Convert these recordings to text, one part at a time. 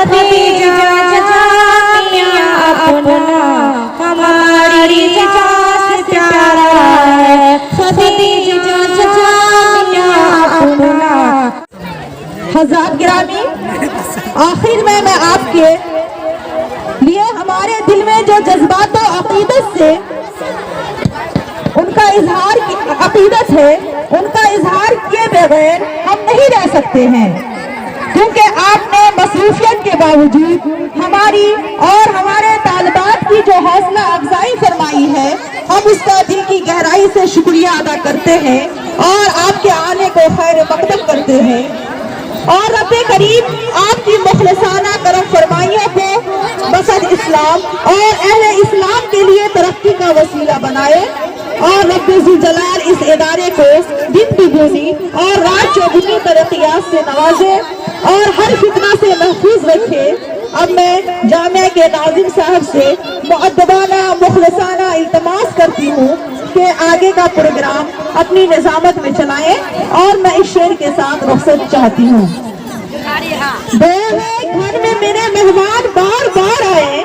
خدیجہ جامعہ اپنا ہماری جان سے پیارا ہے، خدیجہ جامعہ اپنا۔ حضرات گرامی، آخر میں آپ کے لیے ہمارے دل میں جو جذبات و عقیدت سے ان کا اظہار عقیدت ہے، ان کا اظہار کیے بغیر ہم نہیں رہ سکتے ہیں، کیونکہ آپ نے مصروفیت کے باوجود ہماری اور ہمارے طالبات کی جو حوصلہ افزائی فرمائی ہے، ہم اس کا دل کی گہرائی سے شکریہ ادا کرتے ہیں اور آپ کے آنے کو خیر مقدم کرتے ہیں، اور رب کریم آپ کی مخلصانہ کرم فرمائیوں کو مقصد اسلام اور اہل اسلام کے لیے ترقی کا وسیلہ بنائے، اور رب ذوالجلال اس ادارے کو دن دگنی اور رات چوگنی ترقیات سے نوازے اور ہر فتنہ سے محفوظ رکھے۔ اب میں جامعہ کے ناظم صاحب سے مؤدبانہ مخلصانہ التماس کرتی ہوں کہ آگے کا پروگرام اپنی نظامت میں چلائیں، اور میں اس شعر کے ساتھ رخصت چاہتی ہوں۔ دعا ہے گھر میں میرے مہمان بار بار آئے،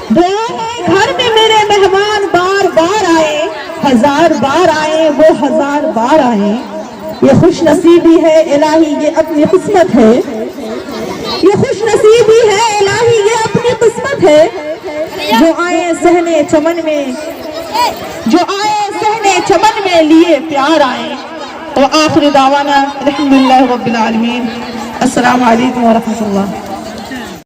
دعا ہے گھر میں میرے مہمان بار بار آئے، ہزار بار آئے وہ ہزار بار آئے، یہ خوش نصیبی ہے الہی یہ اپنی قسمت ہے، یہ خوش نصیبی ہے الہی یہ اپنی قسمت ہے، جو آئے صحنے چمن میں، جو آئے صحنے چمن میں لیے پیار آئے۔ وآخر دعوانا الحمدللہ رب العالمین۔ السلام علیکم ورحمۃ اللہ۔